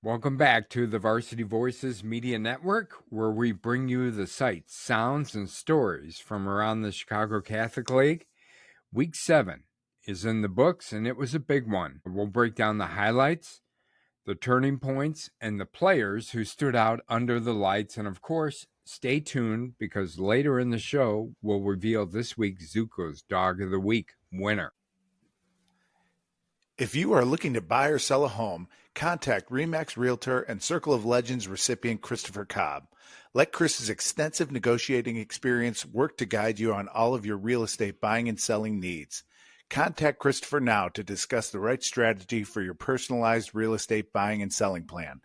Welcome back to the Varsity Voices Media Network, where we bring you the sights, sounds, and stories from around the Chicago Catholic League. Week 7 is in the books, and it was a big one. We'll break down the highlights, the turning points, and the players who stood out under the lights. And of course, stay tuned because later in the show, we'll reveal this week's Zuko's Dog of the Week winner. If you are looking to buy or sell a home, contact RE/MAX Realtor and Circle of Legends recipient Christopher Cobb. Let Chris's extensive negotiating experience work to guide you on all of your real estate buying and selling needs. Contact Christopher now to discuss the right strategy for your personalized real estate buying and selling plan.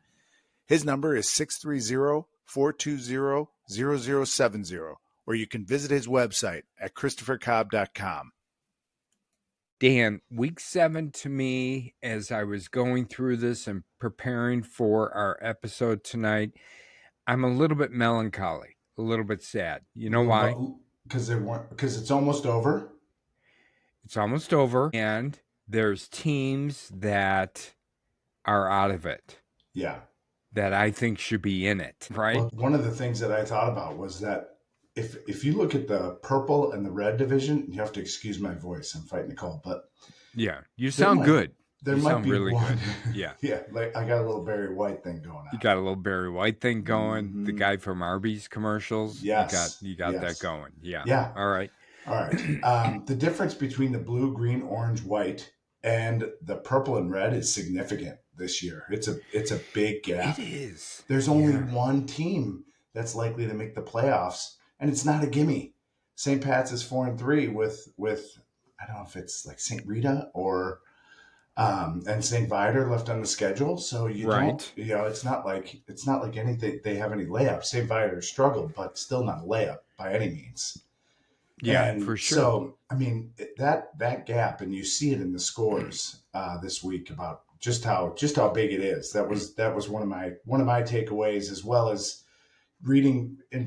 His number is 630-420-0070, or you can visit his website at christophercobb.com. Dan, week 7 to me, as I was going through this and preparing for our episode tonight, I'm a little bit melancholy, a little bit sad. You know why? Because it's almost over. It's almost over, and there's teams that are out of it. Yeah. That I think should be in it, right? Well, one of the things that I thought about was that if you look at the purple and the red division, you have to excuse my voice. I'm fighting a cold, but yeah, you sound good. There you might sound be really one. Good. Yeah, yeah. Like I got a little Barry White thing going on. You got a little Barry White thing going. Mm-hmm. The guy from Arby's commercials. Yes, you got that going. Yeah. Yeah. All right. The difference between the blue, green, orange, white, and the purple and red is significant this year. It's a big gap. It is. There's only one team that's likely to make the playoffs, and it's not a gimme. St. Pat's is 4-3 with I don't know if it's like St. Rita or and St. Viator left on the schedule. So don't, it's not like anything. They have any layups. St. Viator struggled, but still not a layup by any means. Yeah, and for sure. So I mean that gap, and you see it in the scores this week about just how big it is. That was one of my takeaways, as well as reading in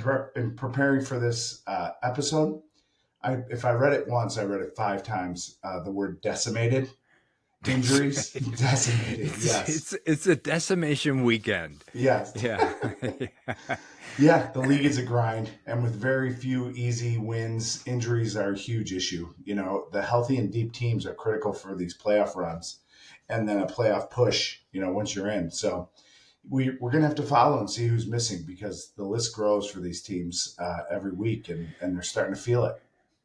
preparing for this episode. If I read it once, I read it 5 times. The word decimated. Injuries decimated. Yes, it's a decimation weekend. Yes. Yeah. Yeah, the league is a grind, and with very few easy wins, injuries are a huge issue. You know, the healthy and deep teams are critical for these playoff runs, and then a playoff push. You know, once you're in, so we're gonna have to follow and see who's missing, because the list grows for these teams every week, and they're starting to feel it.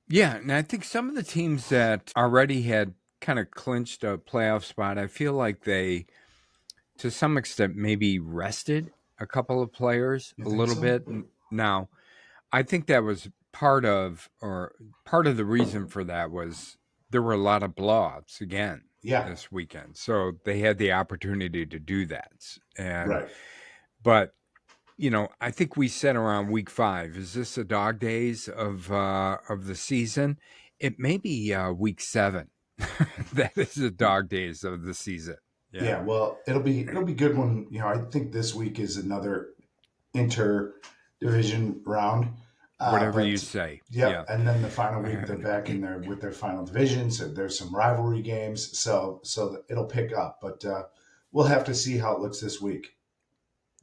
Yeah, and I think some of the teams that already had kind of clinched a playoff spot, I feel like they, to some extent, maybe rested a couple of players a little bit. Now, I think that was part of the reason for that was there were a lot of blowouts again this weekend. So they had the opportunity to do that. And but you know, I think we said around week 5, is this a dog days of the season? It may be week 7. That is the dog days of the season. Yeah, well, it'll be good when, you know, I think this week is another inter-division round. Whatever you say. Yeah, and then the final week they're back in there with their final divisions. There's some rivalry games, so it'll pick up. But we'll have to see how it looks this week.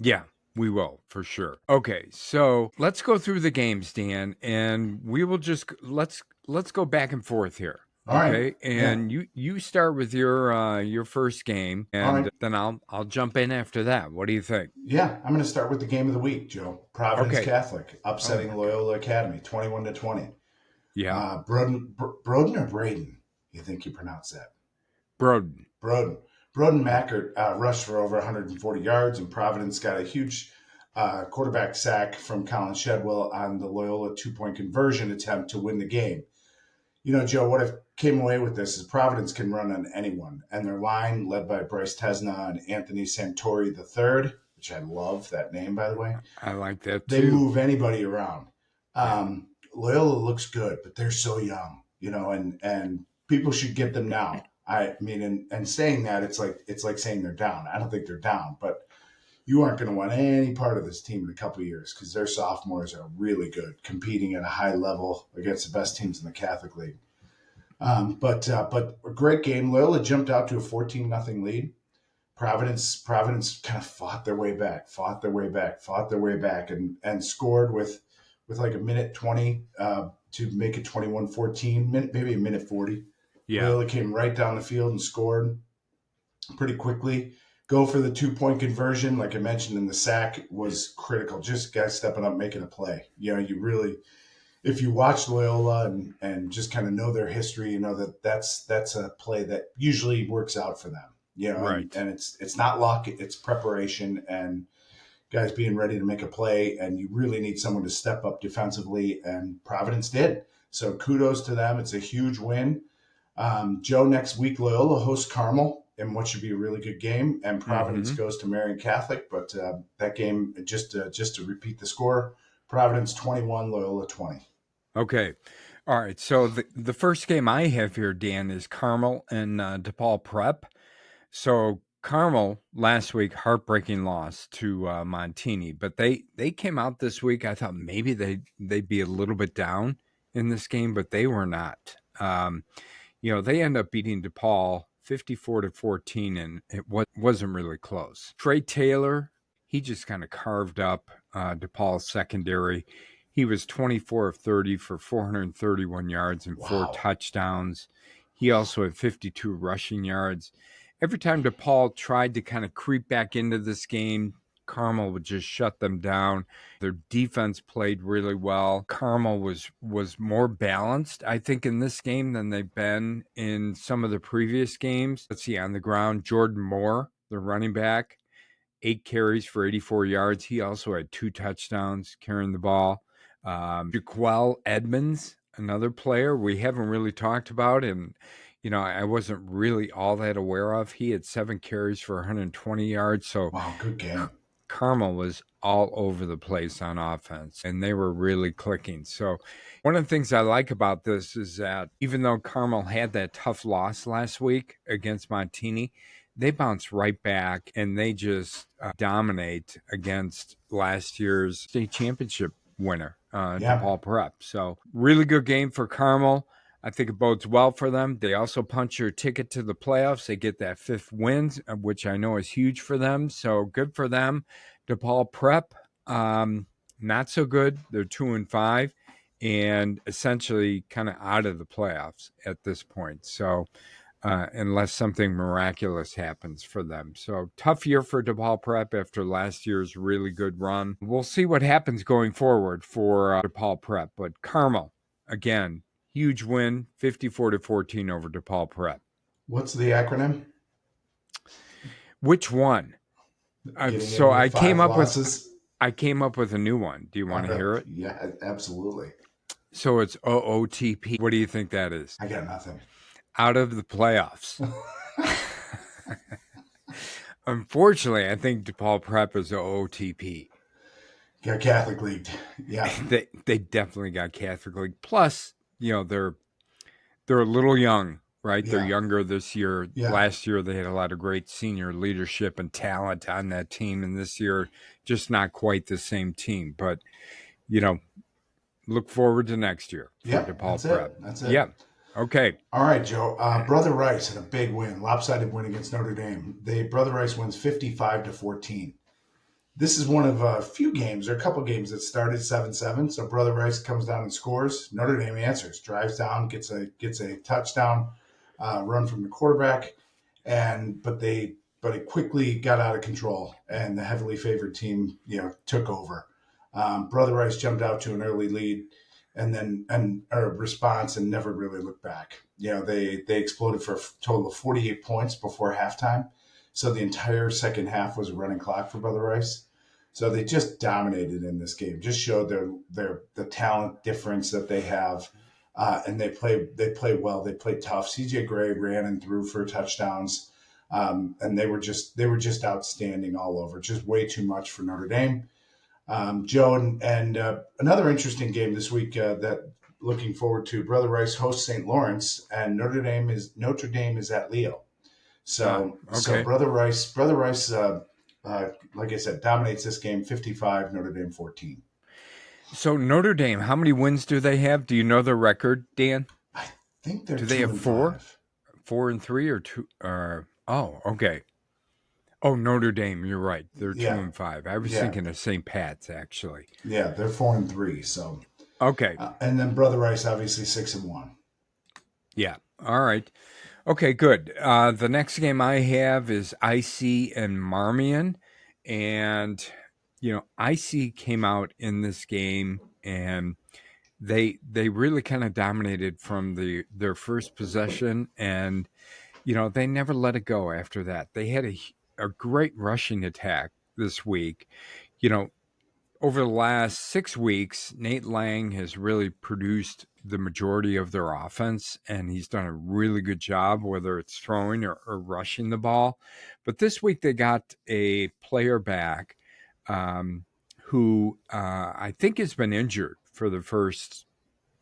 Yeah, we will, for sure. Okay, so let's go through the games, Dan, and we will just let's go back and forth here. All okay, right. And you start with your first game, and then I'll jump in after that. What do you think? Yeah, I'm going to start with the game of the week, Joe. Providence Catholic upsetting Loyola Academy 21-20. Yeah. Broden or Braden? You think you pronounce that? Broden. Broden Mackert rushed for over 140 yards, and Providence got a huge quarterback sack from Colin Shedwell on the Loyola 2-point conversion attempt to win the game. You know, Joe, what I came away with this is Providence can run on anyone, and their line, led by Bryce Tesna and Anthony Santori III, which I love that name, by the way. I like that too. They move anybody around. Loyola looks good, but they're so young, you know, and people should get them now. I mean, and saying that, it's like saying they're down. I don't think they're down, but you aren't going to want any part of this team in a couple of years, because their sophomores are really good, competing at a high level against the best teams in the Catholic League. But a great game. Loyola jumped out to a 14-0 lead, Providence kind of fought their way back, and scored with like a minute 20 to make it 21-14, maybe a minute 40. Yeah. Loyola came right down the field and scored pretty quickly. Go for the 2-point conversion, like I mentioned, and the sack was critical. Just guys stepping up, making a play. You really, if you watch Loyola and just kind of know their history, you know that's a play that usually works out for them. Right. And it's not luck, it's preparation and guys being ready to make a play, and you really need someone to step up defensively, and Providence did. So kudos to them. It's a huge win. Joe, next week, Loyola hosts Carmel in what should be a really good game, and Providence goes to Marion Catholic. But that game, just to repeat the score, Providence 21, Loyola 20. Okay. All right. So the first game I have here, Dan, is Carmel and DePaul Prep. So Carmel last week, heartbreaking loss to Montini, but they came out this week. I thought maybe they'd be a little bit down in this game, but they were not. They end up beating DePaul 54-14, and it wasn't really close. Trey Taylor, he just kind of carved up DePaul's secondary. He was 24 of 30 for 431 yards and 4 touchdowns. He also had 52 rushing yards. Every time DePaul tried to kind of creep back into this game, Carmel would just shut them down. Their defense played really well. Carmel was more balanced, I think, in this game than they've been in some of the previous games. Let's see, on the ground, Jordan Moore, the running back, 8 carries for 84 yards. He also had 2 touchdowns carrying the ball. Jaquel Edmonds, another player we haven't really talked about, and I wasn't really all that aware of. He had 7 carries for 120 yards. So wow, good game. Carmel was all over the place on offense, and they were really clicking. So one of the things I like about this is that even though Carmel had that tough loss last week against Montini, they bounced right back, and they just dominate against last year's state championship winner, DePaul Prep. So really good game for Carmel. I think it bodes well for them. They also punch your ticket to the playoffs. They get that 5th win, which I know is huge for them. So good for them. DePaul Prep, not so good. They're 2-5 and essentially kind of out of the playoffs at this point. So unless something miraculous happens for them. So tough year for DePaul Prep after last year's really good run. We'll see what happens going forward for DePaul Prep. But Carmel, again, huge win, 54-14 over DePaul Prep. What's the acronym? Which one? So I came up with a new one. Do you want to hear it? Yeah, absolutely. So it's OOTP. What do you think that is? I got nothing. Out of the playoffs. Unfortunately, I think DePaul Prep is OOTP. Got Catholic League. Yeah. They definitely got Catholic League. Plus, they're a little young, right? Yeah. They're younger this year. Yeah. Last year, they had a lot of great senior leadership and talent on that team. And this year, just not quite the same team. But, look forward to next year for DePaul Prep. That's it. Yeah. Okay. All right, Joe. Brother Rice had a big win, lopsided win against Notre Dame. Brother Rice wins 55-14. This is one of a few games, or a couple games that started 7-7. So Brother Rice comes down and scores. Notre Dame answers, drives down, gets a touchdown run from the quarterback, but it quickly got out of control, and the heavily favored team took over. Brother Rice jumped out to an early lead, and a response, and never really looked back. They exploded for a total of 48 points before halftime. So the entire second half was a running clock for Brother Rice. So they just dominated in this game, just showed the talent difference that they have. And they play well. They play tough. CJ Gray ran and threw for touchdowns. And they were just outstanding all over. Just way too much for Notre Dame. Joe, and another interesting game this week that looking forward to. Brother Rice hosts St. Lawrence, and Notre Dame is at Leo. So Brother Rice, like I said, dominates this game 55, Notre Dame 14. So Notre Dame, how many wins do they have? Do you know their record, Dan? I think they're. Do they have 4? 4-3 or 2? Okay. Oh, Notre Dame, you're right. They're Yeah. 2-5. I was Yeah. thinking of St. Pat's, actually. Yeah, they're 4-3. So, Okay. and then Brother Rice, obviously 6-1. Yeah. All right. Okay, good. The next game I have is IC and Marmion. And, IC came out in this game and they really kind of dominated from their first possession, and they never let it go after that. They had a great rushing attack this week. Over the last 6 weeks, Nate Lang has really produced the majority of their offense, and he's done a really good job, whether it's throwing or rushing the ball. But this week they got a player back who I think has been injured for the first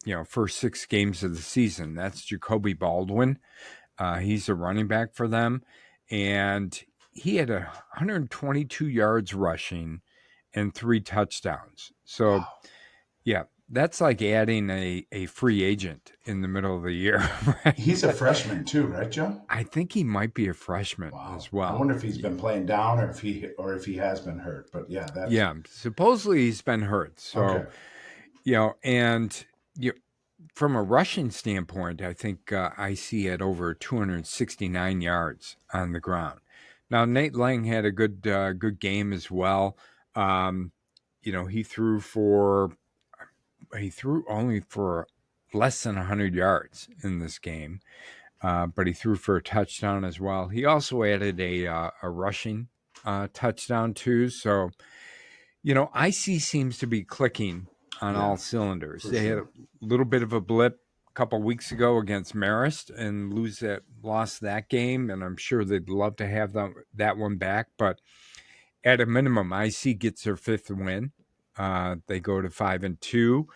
6 games of the season. That's Jacoby Baldwin. He's a running back for them, and he had 122 yards rushing and 3 touchdowns. So, Wow. yeah, that's like adding a free agent in the middle of the year. Right? He's a freshman too, right, Joe? I think he might be a freshman as well. I wonder if he's been playing down or if he has been hurt. But yeah, supposedly he's been hurt. So, and from a rushing standpoint, I think IC had over 269 yards on the ground. Now, Nate Lang had a good game as well. He threw only for less than 100 yards in this game, but he threw for a touchdown as well. He also added a rushing touchdown too. So, IC seems to be clicking on all cylinders. They had a little bit of a blip a couple weeks ago against Marist and lost that game, and I'm sure they'd love to have that one back. But at a minimum, IC gets their 5th win. They go to 5-2.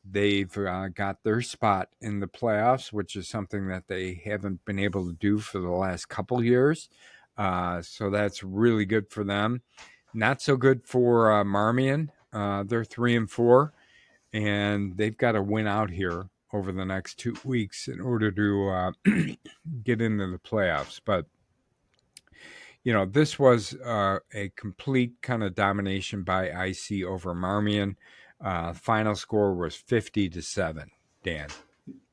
They've got their spot in the playoffs, which is something that they haven't been able to do for the last couple years. So that's really good for them. Not so good for Marmion. They're 3-4, and they've got to win out here over the next 2 weeks in order to get into the playoffs. But this was a complete kind of domination by IC over Marmion. Final score was 50-7. Dan.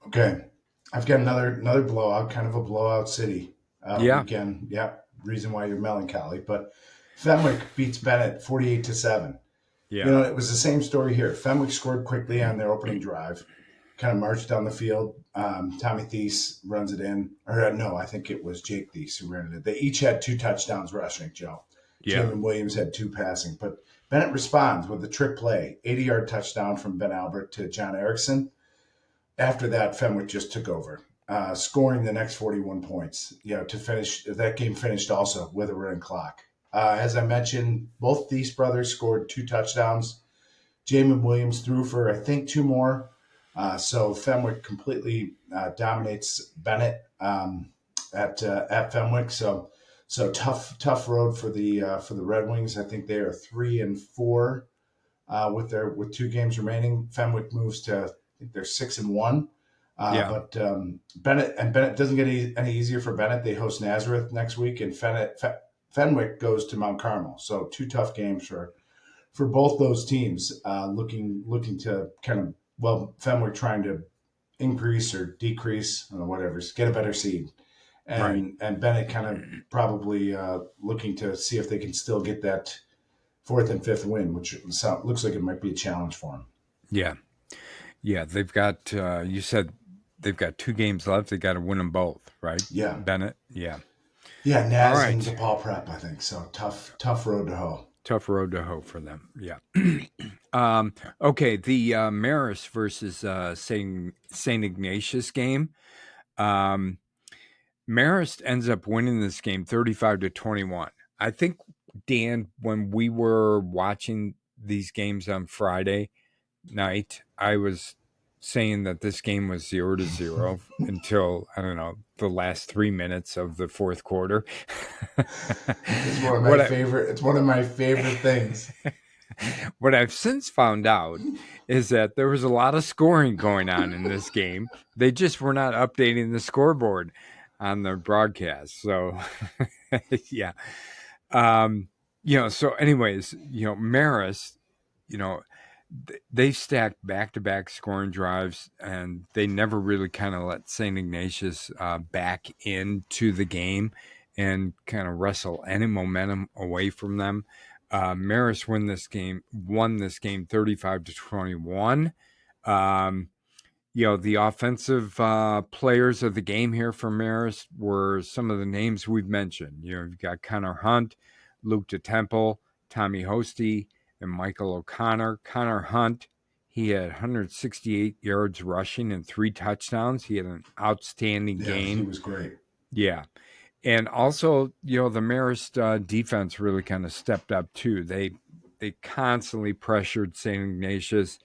Okay, I've got another blowout, kind of a blowout city weekend. Yeah, reason why you're melancholy. But Fenwick beats Bennett 48-7. Yeah, it was the same story here. Fenwick scored quickly on their opening drive, kind of marched down the field. Tommy Thies runs it in, or no, I think it was Jake Thies who ran it in. They each had 2 touchdowns rushing, Joe. Yeah. Jamin Williams had 2 passing, but Bennett responds with a trick play, 80-yard touchdown from Ben Albert to John Erickson. After that, Fenwick just took over, scoring the next 41 points. To finish that game, finished also with a running clock. As I mentioned, both these brothers scored 2 touchdowns. Jamin Williams threw for, I think, 2 more. So Fenwick completely dominates Bennett at Fenwick. So tough road for the Red Wings. I think they are 3-4 with 2 games remaining. Fenwick moves to, I think they're 6-1. But Bennett doesn't get any easier for Bennett. They host Nazareth next week, and Fenwick goes to Mount Carmel. So 2 tough games for both those teams. Looking to kind of Fenwick trying to increase or decrease, whatever, get a better seed. And Bennett kind of probably looking to see if they can still get that 4th and 5th win, which looks like it might be a challenge for them. Yeah. They've got. You said they've got 2 games left. They got to win them both, right? Yeah, Bennett. Yeah. Yeah, Naz and DePaul Prep, I think. So tough road to hoe. Tough road to hoe for them. Yeah. Okay, the Marist versus St. Ignatius game. Marist ends up winning this game 35-21. I think, Dan, when we were watching these games on Friday night, I was saying that this game was 0-0 until, I don't know, the last 3 minutes of the 4th quarter. It's one of my favorite things. What I've since found out is that there was a lot of scoring going on in this game. They just were not updating the scoreboard on the broadcast. So, yeah. So anyways, Marist, they stacked back-to-back scoring drives, and they never really kind of let St. Ignatius back into the game and kind of wrestle any momentum away from them. Marist won this game 35-21. The offensive players of the game here for Marist were some of the names we've mentioned. You've got Connor Hunt, Luke DeTemple, Tommy Hosty, and Michael O'Connor. Connor Hunt, he had 168 yards rushing and 3 touchdowns. He had an outstanding game. He was great. Yeah. And also, the Marist defense really kind of stepped up too. They constantly pressured St. Ignatius.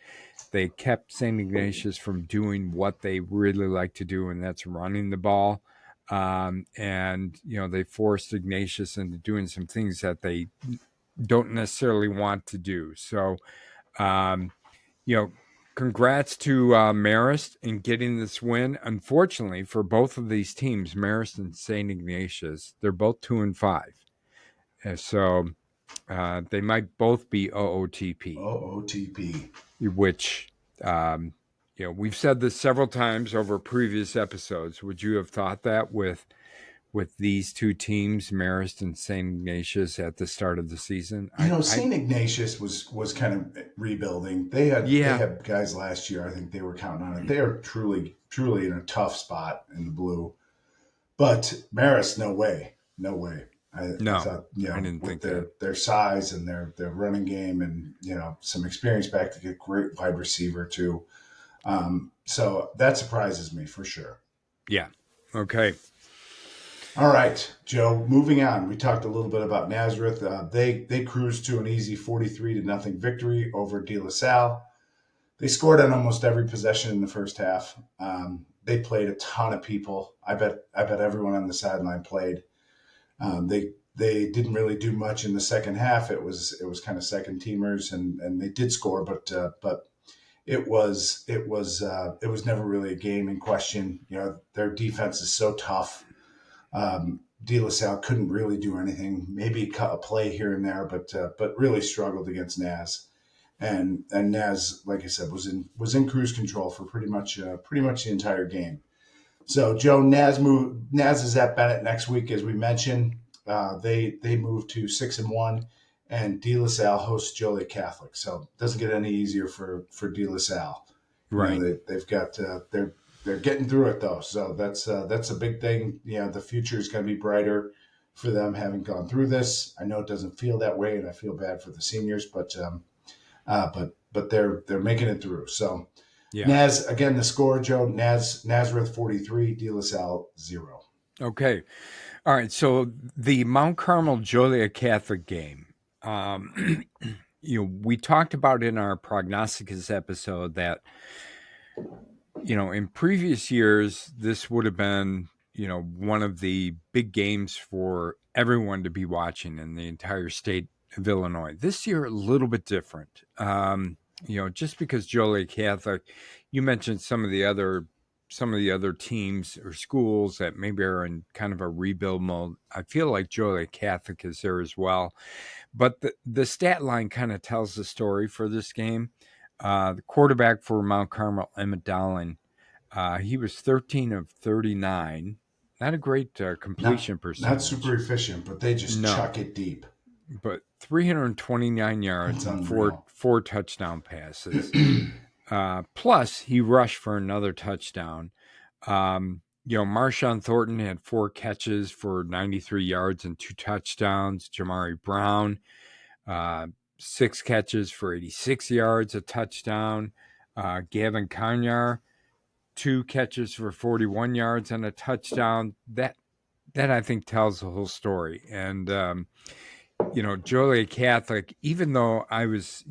They kept St. Ignatius from doing what they really like to do, and that's running the ball. They forced Ignatius into doing some things that they don't necessarily want to do. So, congrats to Marist in getting this win. Unfortunately, for both of these teams, Marist and St. Ignatius, they're both 2-5. So they might both be OOTP. OOTP. Which, we've said this several times over previous episodes. Would you have thought that with these two teams, Marist and St. Ignatius, at the start of the season? St. Ignatius was kind of rebuilding. They had guys last year. I think they were counting on it. They are truly in a tough spot in the blue. But Marist, no way. I thought, I didn't think their size and their running game and some experience back to get great wide receiver too. So that surprises me for sure. Yeah. Okay. All right, Joe. Moving on, we talked a little bit about Nazareth. They cruised to an easy 43-0 victory over De La Salle. They scored on almost every possession in the first half. They played a ton of people. I bet everyone on the sideline played. They didn't really do much in the second half. It was kind of second teamers, and they did score, but it was never really a game in question. Their defense is so tough. De La Salle couldn't really do anything. Maybe cut a play here and there, but really struggled against Naz. And Naz, like I said, was in cruise control for pretty much the entire game. So Joe, Naz is at Bennett next week, as we mentioned. They moved to 6-1, and De La Salle hosts Joliet Catholic. So it doesn't get any easier for De La Salle. Right. They've got they're getting through it though. So that's a big thing. The future is going to be brighter for them having gone through this. I know it doesn't feel that way, and I feel bad for the seniors, but they're making it through. So. Yeah. Naz, again, the score, Joe, Nazareth 43, De La Salle 0. Okay. All right. So the Mount Carmel Joliet Catholic game, we talked about in our prognosticus episode that, in previous years, this would have been, one of the big games for everyone to be watching in the entire state of Illinois. This year, a little bit different. Just because Joliet Catholic, you mentioned some of the other teams or schools that maybe are in kind of a rebuild mode. I feel like Joliet Catholic is there as well. But the stat line kind of tells the story for this game. The quarterback for Mount Carmel, Emmett Dowling, he was 13 of 39. Not a great completion percentage. Not super efficient, but they just chuck it deep. But 329 yards and four touchdown passes. Plus, he rushed for another touchdown. Marshawn Thornton had 4 catches for 93 yards and 2 touchdowns. Jamari Brown, 6 catches for 86 yards, a touchdown. Gavin Kanyar, 2 catches for 41 yards and a touchdown. That I think tells the whole story. And Joliet Catholic, even though I was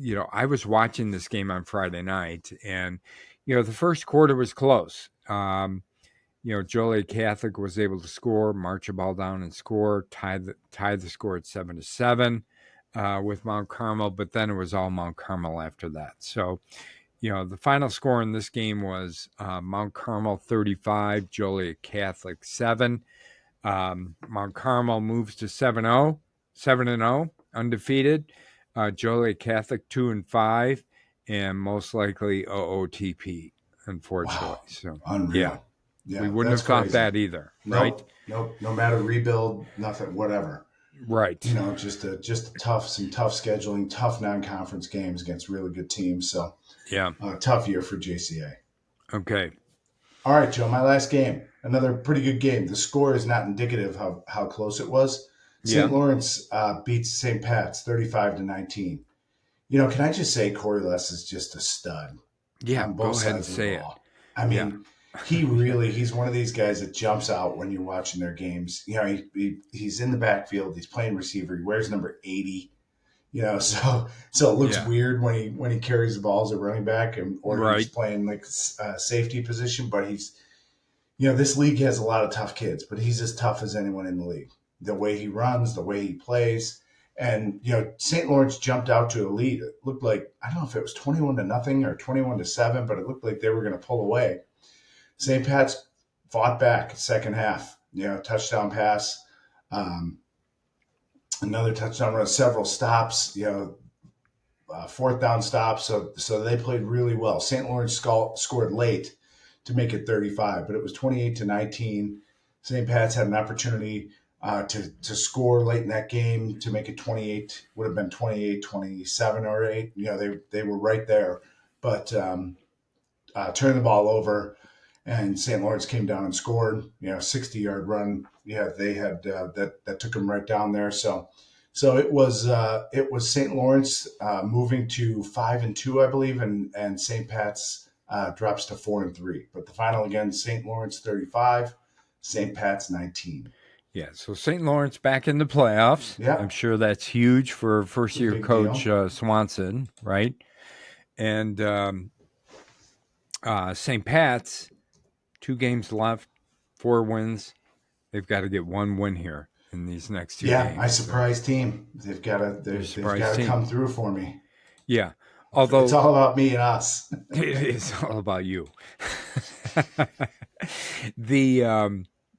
watching this game on Friday night, and the first quarter was close. Joliet Catholic was able to score, march a ball down and score, tie the score at 7-7 with Mount Carmel, but then it was all Mount Carmel after that. So, the final score in this game was Mount Carmel 35, Joliet Catholic 7. Mount Carmel moves to 7-0. 7-0, undefeated. Joliet Catholic 2-5, and most likely OOTP, unfortunately. Wow. So Unreal. Yeah, we wouldn't that's have thought crazy. that either, right? Nope. No matter rebuild, nothing, whatever. Right. Just some tough scheduling, tough non-conference games against really good teams. So Yeah. tough year for JCA. Okay. All right, Joe, my last game. Another pretty good game. The score is not indicative of how close it was. St. Yeah. Lawrence beats St. Pat's 35-19. Can I just say Corey Less is just a stud Yeah. on Go both ahead and sides of the say it. ball. I mean, he's one of these guys that jumps out when you're watching their games. He's in the backfield. He's playing receiver. He wears number 80. So it looks weird when he carries the ball as a running back or he's playing like safety position. But this league has a lot of tough kids, but he's as tough as anyone in the league. The way he runs, the way he plays. And, St. Lawrence jumped out to a lead. It looked like, I don't know if it was 21-0 or 21-7, but it looked like they were going to pull away. St. Pat's fought back second half, touchdown pass, another touchdown run, several stops, fourth down stops. So they played really well. St. Lawrence scored late to make it 35, but it was 28-19. St. Pat's had an opportunity to score late in that game to make it 28, would have been 28, 27 or 8. They were right there, but turned the ball over, and St. Lawrence came down and scored. 60-yard run. Yeah, they had that took them right down there. So it was St. Lawrence moving to 5-2, I believe, and St. Pat's drops to 4-3. But the final again, St. Lawrence 35, St. Pat's 19. Yeah, so St. Lawrence back in the playoffs. Yeah. I'm sure that's huge for first-year coach Swanson, right? And St. Pat's, 2 games left, 4 wins. They've got to get 1 win here in these next 2 games. Yeah, my surprise team. They've got to come through for me. Yeah. Although it's all about me and us. It is all about you.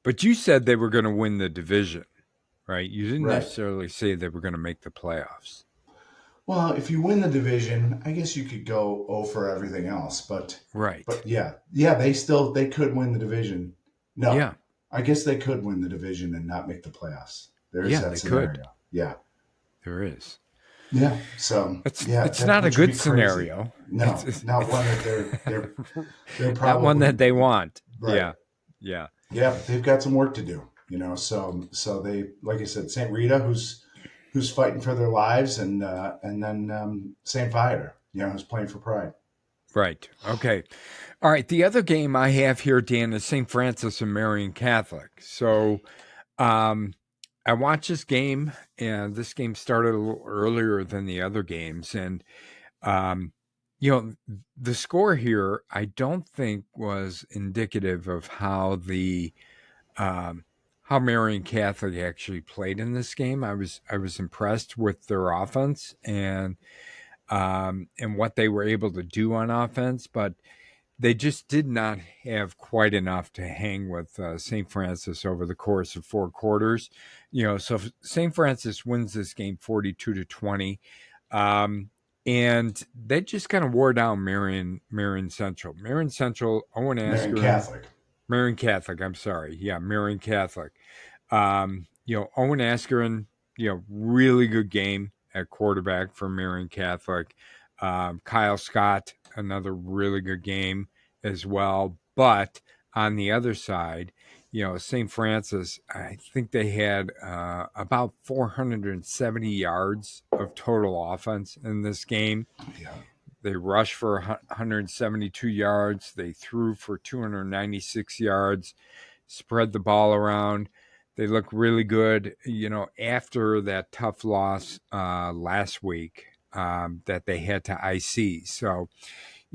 But you said they were going to win the division, right? You didn't necessarily say they were going to make the playoffs. Well, if you win the division, I guess you could go 0 for everything else. But yeah, they could win the division. No, yeah. I guess they could win the division and not make the playoffs. There is that scenario. Could. Yeah, there is. Yeah, so it's not a good scenario. No, it's not one that they're probably not one that they want. Right. Yeah. But they've got some work to do. So they, like I said, St. Rita, who's fighting for their lives, and then St. Viator, who's playing for pride. Right. Okay. All right. The other game I have here, Dan, is St. Francis and Marmion Catholic. So, I watched this game, and this game started a little earlier than the other games. And, the score here, I don't think was indicative of how how Marmion Catholic actually played in this game. I was impressed with their offense and what they were able to do on offense, but they just did not have quite enough to hang with St. Francis over the course of 4 quarters. So St. Francis wins this game 42-20. And they just kind of wore down Marmion Central. Marmion Central, Owen Askren. Marmion Catholic, I'm sorry. Yeah, Marmion Catholic. Owen Askren, really good game at quarterback for Marmion Catholic. Kyle Scott, another really good game as well. But on the other side, St. Francis, I think they had about 470 yards of total offense in this game. Yeah. They rushed for 172 yards. They threw for 296 yards, spread the ball around. They look really good, after that tough loss last week that they had to IC. So,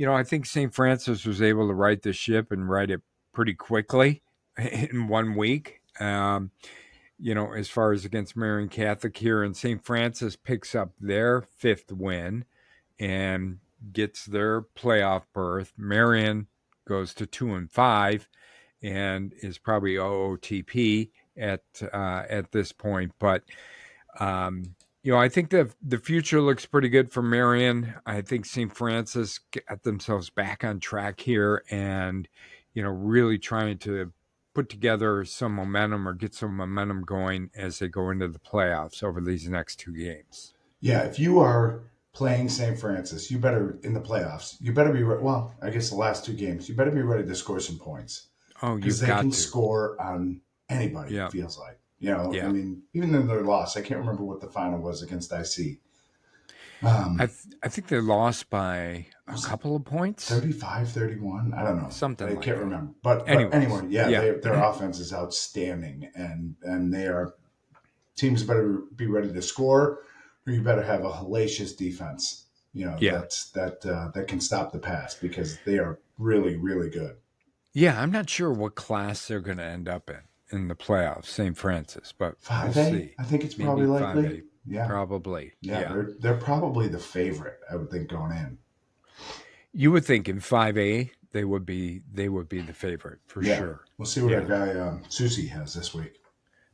I think St. Francis was able to right the ship and right it pretty quickly in 1 week, as far as against Marmion Catholic here. And St. Francis picks up their 5th win and gets their playoff berth. Marmion goes to 2-5 and is probably OOTP at this point. But I think the future looks pretty good for Marmion. I think St. Francis got themselves back on track here and, really trying to put together some momentum or get some momentum going as they go into the playoffs over these next 2 games. Yeah, if you are playing St. Francis, you better, in the playoffs, you better be, I guess the last 2 games, you better be ready to score some points. Oh, Because you've they got can to. score on anybody, Yeah. it feels like. Yeah. I mean, even in their loss, I can't remember what the final was against IC. I think they lost by a couple of points. 35-31? I don't know. Something I like can't that. remember. But Anyways, anyway, yeah. their offense is outstanding, and they are teams better be ready to score, or you better have a hellacious defense. That can stop the pass because they are really, really good. Yeah, I'm not sure what class they're going to end up in the playoffs, St. Francis, but 5A? we'll see. I think it's Maybe probably likely. 5A. Yeah, Probably. yeah. They're probably the favorite, I would think, going in. You would think in 5A they would be the favorite for sure. We'll see what our guy Susie has this week.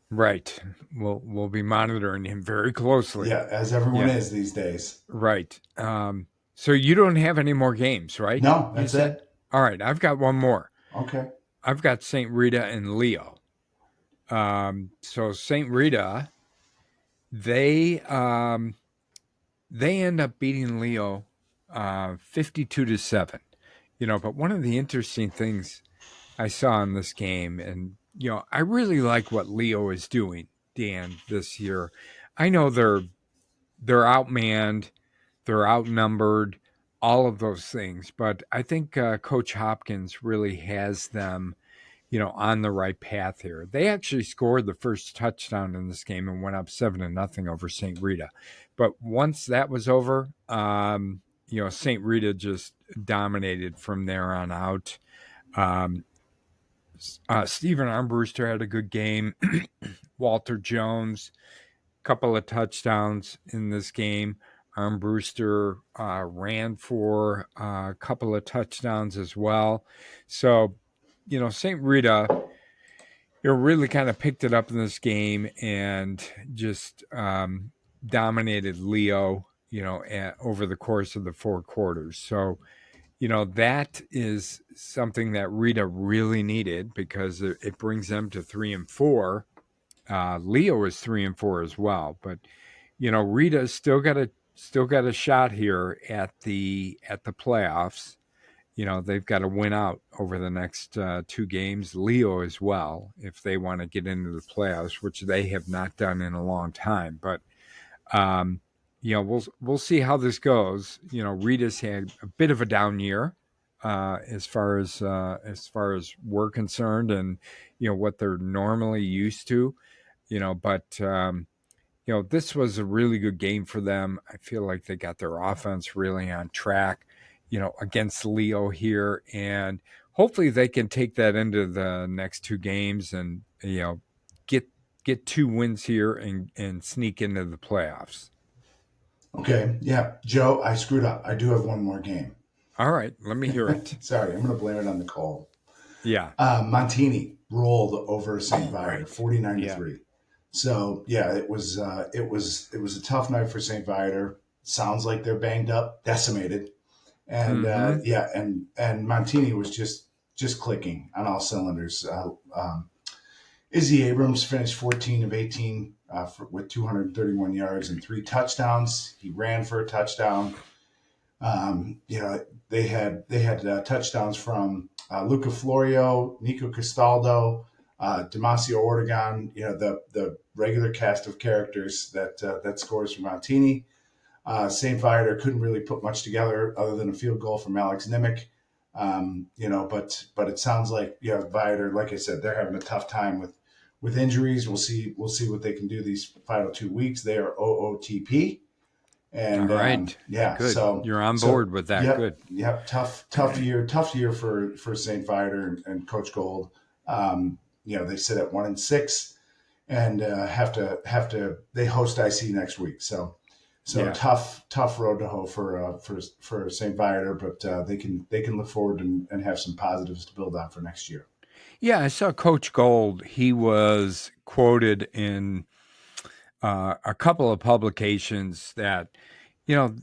Right. We'll be monitoring him very closely. Yeah, as everyone is these days. Right. So you don't have any more games, right? No, that's it. All right, I've got one more. Okay. I've got St. Rita and Leo. So St. Rita, they end up beating Leo 52-7. But one of the interesting things I saw in this game, and I really like what Leo is doing, Dan, this year. I know they're outmanned, they're outnumbered, all of those things, but I think Coach Hopkins really has them on the right path here. They actually scored the first touchdown in this game and went up 7-0 over St. Rita. But once that was over, St. Rita just dominated from there on out. Stephen Armbruster had a good game. Walter Jones, a couple of touchdowns in this game. Armbruster ran for a couple of touchdowns as well. So, St. Rita, really kind of picked it up in this game and just dominated Leo, over the course of the 4 quarters. So, that is something that Rita really needed because it brings them to 3-4. Leo is 3-4 as well, but Rita still got a shot here at the playoffs. They've got to win out over the next 2 games. Leo as well, if they want to get into the playoffs, which they have not done in a long time. But we'll see how this goes. Rita's had a bit of a down year as far as we're concerned, and what they're normally used to. But this was a really good game for them. I feel like they got their offense really on track, against Leo here, and hopefully they can take that into the next 2 games and get 2 wins here and sneak into the playoffs. Okay, yeah, Joe, I screwed up. I do have one more game. All right, let me hear it. Sorry, I'm going to blame it on the cold. Yeah. Montini rolled over St. Viator, 49-3. Yeah. So yeah, it was a tough night for St. Viator. Sounds like they're banged up, decimated, and and Montini was just clicking on all cylinders. Izzy Abrams finished 14 of 18 with 231 yards and 3 touchdowns. He ran for a touchdown. They had touchdowns from Luca Florio, Nico Castaldo, Damasio Ortegon. The regular cast of characters that scores for Montini. St. Viator couldn't really put much together other than a field goal from Alex Nimick. But it sounds like Viator, like I said, they're having a tough time with injuries. We'll see what they can do these final 2 weeks. They are OOTP. And all right, good. So you're on board with that. Yep, Good. Yep. Tough year for St. Viator and Coach Gold. They sit at 1-6 and they host IC next week. So tough road to hoe for St. Viator, but they can look forward and have some positives to build on for next year. Yeah, I saw Coach Gold. He was quoted in a couple of publications that, you know,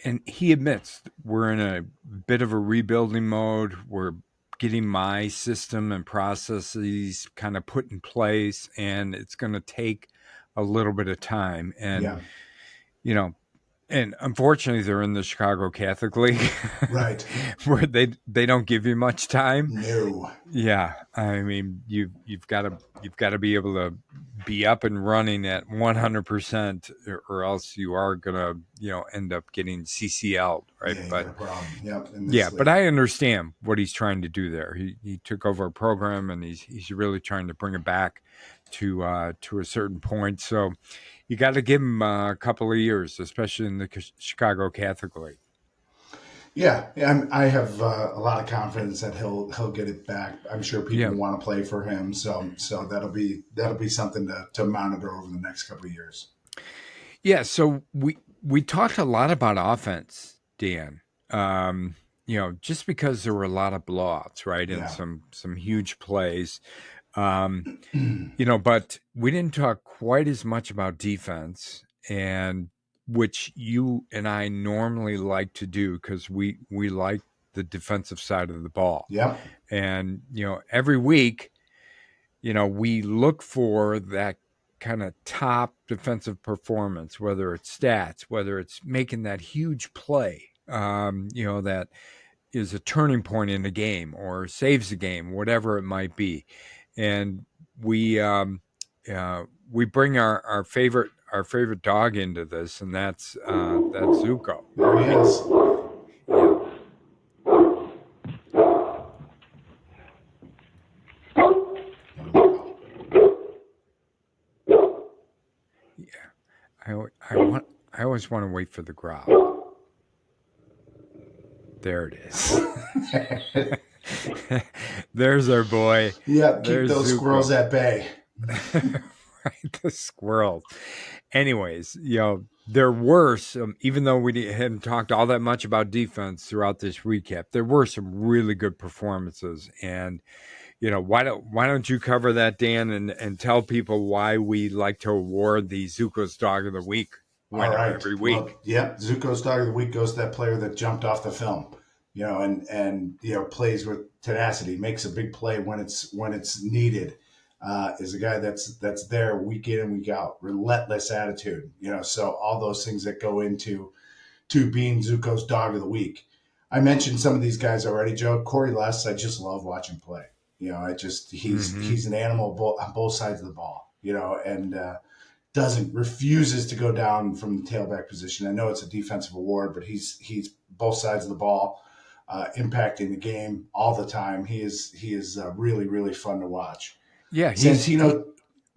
and he admits we're in a bit of a rebuilding mode. We're getting my system and processes kind of put in place, and it's going to take a little bit of time. And, you know, and unfortunately, they're in the Chicago Catholic League, right? Where they don't give you much time. No. Yeah, I mean, you've got to be able to be up and running at 100%, or else you are gonna end up getting CCL'd, right? Yeah, But no problem. Yep. but I understand what he's trying to do there. He took over a program, and he's really trying to bring it back to a certain point. So you got to give him a couple of years, especially in the Chicago Catholic League. Yeah, I have a lot of confidence that he'll get it back. I'm sure people want to play for him, so that'll be something to monitor over the next couple of years. Yeah, so we talked a lot about offense, Dan. Just because there were a lot of blowouts, right, and some huge plays. But we didn't talk quite as much about defense, and which you and I normally like to do because we like the defensive side of the ball. Yeah. And, every week, we look for that kind of top defensive performance, whether it's stats, whether it's making that huge play, that is a turning point in a game or saves a game, whatever it might be. And we bring our favorite dog into this, and that's Zuko. There he is. Yeah, I always want to wait for the growl. There it is. There's our boy. Yeah, keep those Zuko. Squirrels at bay. Right, the squirrels. Anyways, there were some, even though we hadn't talked all that much about defense throughout this recap, there were some really good performances. And, why don't you cover that, Dan, and tell people why we like to award the Zuko's Dog of the Week winner every week? Well, Zuko's Dog of the Week goes to that player that jumped off the film. And plays with tenacity, makes a big play when it's needed. Is a guy that's there week in and week out, relentless attitude. So all those things that go into being Zuko's Dog of the Week. I mentioned some of these guys already, Joe. Corey Les, I just love watching play. He's an animal on both sides of the ball. And refuses to go down from the tailback position. I know it's a defensive award, but he's both sides of the ball. Impacting the game all the time. He is really, really fun to watch. Yeah, Santino.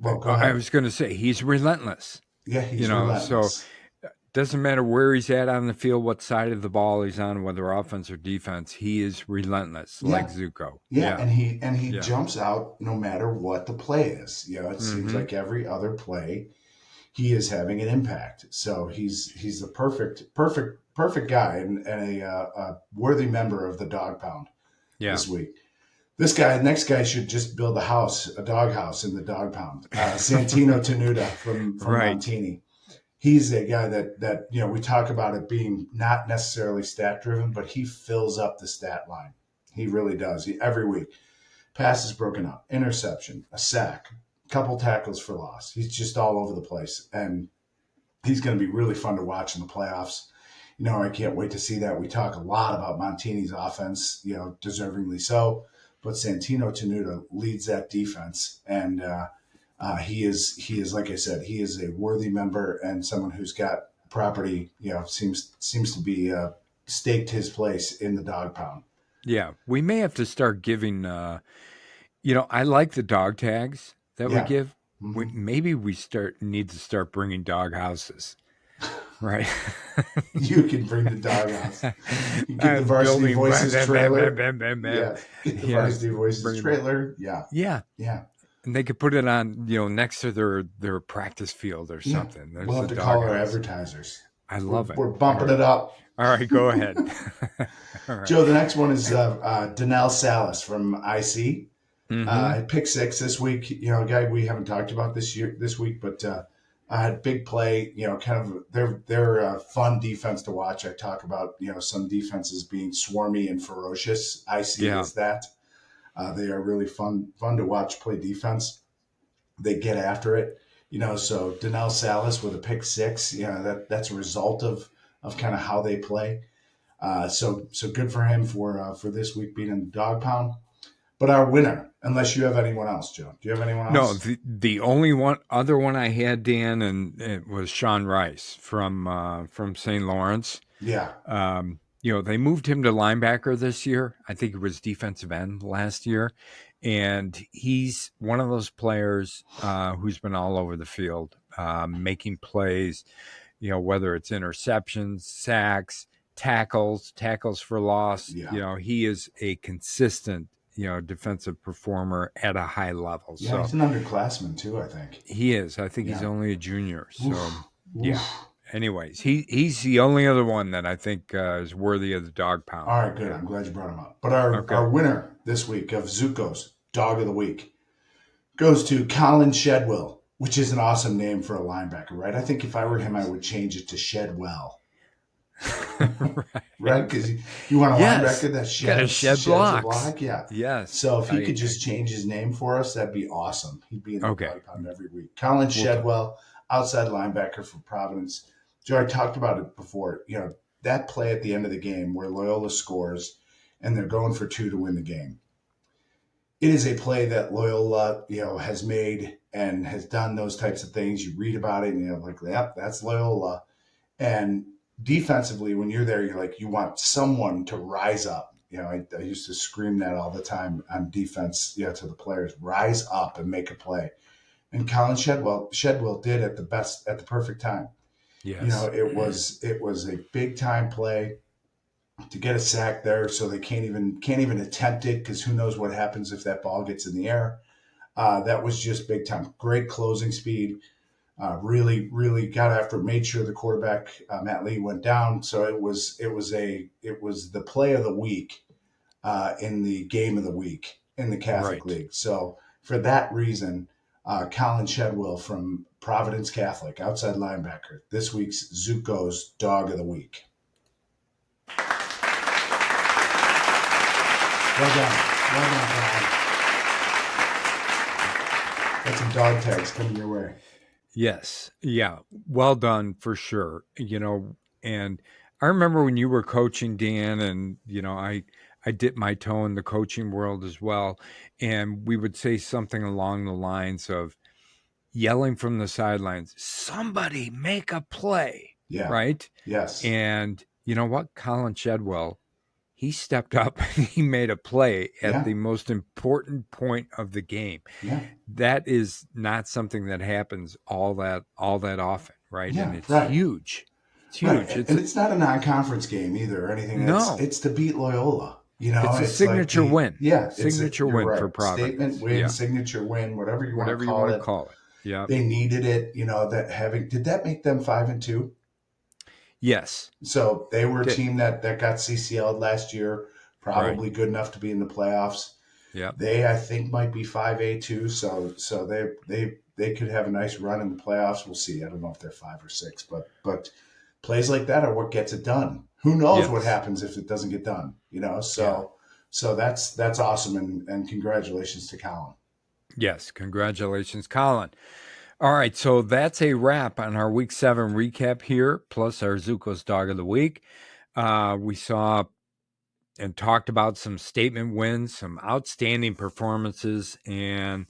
Well, go ahead. I was going to say he's relentless. Yeah, he's relentless. So doesn't matter where he's at on the field, what side of the ball he's on, whether offense or defense. He is relentless, like Zuko. Yeah, and he jumps out no matter what the play is. It seems like every other play, he is having an impact. So he's the perfect guy and a worthy member of the Dog Pound this week. Next guy should just build a dog house in the Dog Pound. Santino Tenuta from Montini. He's a guy that we talk about it being not necessarily stat driven, but he fills up the stat line. He really does. Every week, passes broken up, interception, a sack, couple tackles for loss. He's just all over the place, and he's going to be really fun to watch in the playoffs. I can't wait to see that. We talk a lot about Montini's offense, deservingly so, but Santino Tenuta leads that defense, and he is like I said, he is a worthy member and someone who's got property. Seems to be staked his place in the Dog Pound. Yeah, we may have to start giving. I like the dog tags that we give. Maybe we need to start bringing dog houses. Right. You can bring the dog house. You get the Varsity Voices trailer. Get the Varsity Voices trailer. Yeah. And they could put it on, next to their practice field or something. We'll have to call our advertisers. I love it. We're bumping it up. All right, go ahead. All right. Joe, the next one is Donnell Salas from IC. Pick 6 this week. A guy we haven't talked about this week, but Big play, kind of they're a fun defense to watch. I talk about, some defenses being swarmy and ferocious. I see it Yeah. as that. They are really fun to watch play defense. They get after it, so Donnell Salas with a pick six, that's a result of kind of how they play. So good for him for this week being in the dog pound. But our winner, unless you have anyone else, Joe. Do you have anyone No, else? the only other one I had, Dan, and it was Sean Rice from St. Lawrence. Yeah. They moved him to linebacker this year. I think it was defensive end last year. And he's one of those players who's been all over the field, making plays, whether it's interceptions, sacks, tackles for loss. Yeah. He is a consistent, defensive performer at a high level. Yeah, so he's an underclassman too, I think. he is. I think he's Yeah. only a junior. So, Oof. yeah. Anyways, he's the only other one that I think is worthy of the dog pound. All right, good. I'm glad you brought him up. But our winner this week of Zuko's Dog of the Week goes to Colin Shedwell, which is an awesome name for a linebacker, right? I think if I were him, I would change it to Shedwell. Right? Because you want a linebacker that sheds a block? Yeah. Yes. So if he could just change his name for us, that'd be awesome. He'd be in the dog pound every week. Colin Shedwell, outside linebacker for Providence. Joe, I talked about it before. That play at the end of the game where Loyola scores and they're going for 2 to win the game. It is a play that Loyola, has made and has done those types of things. You read about it and you're like, yep, that's Loyola. And defensively, when you're there, you're like, you want someone to rise up. I used to scream that all the time on defense, to the players, rise up and make a play. And Colin Shedwell did at the perfect time. Yes. It was a big time play to get a sack there, so they can't even attempt it because who knows what happens if that ball gets in the air. That was just big time. Great closing speed. Really, really got after it, made sure the quarterback, Matt Lee, went down. So it was the play of the week in the game of the week in the Catholic League. So for that reason, Colin Shedwell from Providence Catholic, outside linebacker, this week's Zuko's Dog of the Week. Well done, Colin. Got some dog tags coming your way. Yes. Yeah. Well done for sure. And I remember when you were coaching, Dan, and, I dipped my toe in the coaching world as well. And we would say something along the lines of yelling from the sidelines, somebody make a play. Yeah. Right? Yes. And you know what? Colin Shedwell, he stepped up and he made a play at the most important point of the game. Yeah. That is not something that happens all that often, right? Yeah, and it's huge. It's huge. Right. And it's not a non-conference game either or anything. No. It's to beat Loyola. It's a signature win. Yeah. Signature win for Providence. Statement win, signature win, whatever you want to call it. Yeah. They needed it, did that make them 5-2? Yes. So they were a team that got CCL'd last year, probably good enough to be in the playoffs. Yeah. They, I think, might be 5A too. So they could have a nice run in the playoffs. We'll see. I don't know if they're 5 or 6, but plays like that are what gets it done. Who knows what happens if it doesn't get done? So that's awesome, and congratulations to Colin. Yes, congratulations, Colin. All right, so that's a wrap on our Week 7 recap here, plus our Zuko's Dog of the Week. We saw and talked about some statement wins, some outstanding performances, and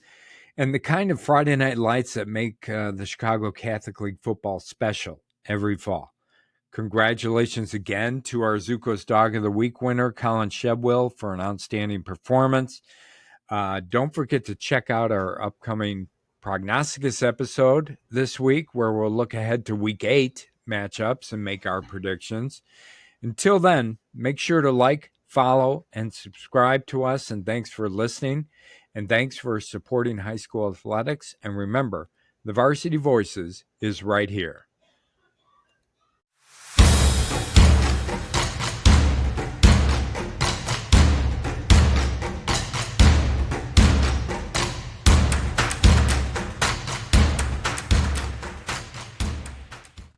the kind of Friday Night Lights that make the Chicago Catholic League football special every fall. Congratulations again to our Zuko's Dog of the Week winner, Colin Shedwell, for an outstanding performance. Don't forget to check out our upcoming Prognosticus episode this week, where we'll look ahead to Week 8 matchups and make our predictions. Until then, make sure to like, follow, and subscribe to us. And thanks for listening. And thanks for supporting high school athletics. And remember, the Varsity Voices is right here.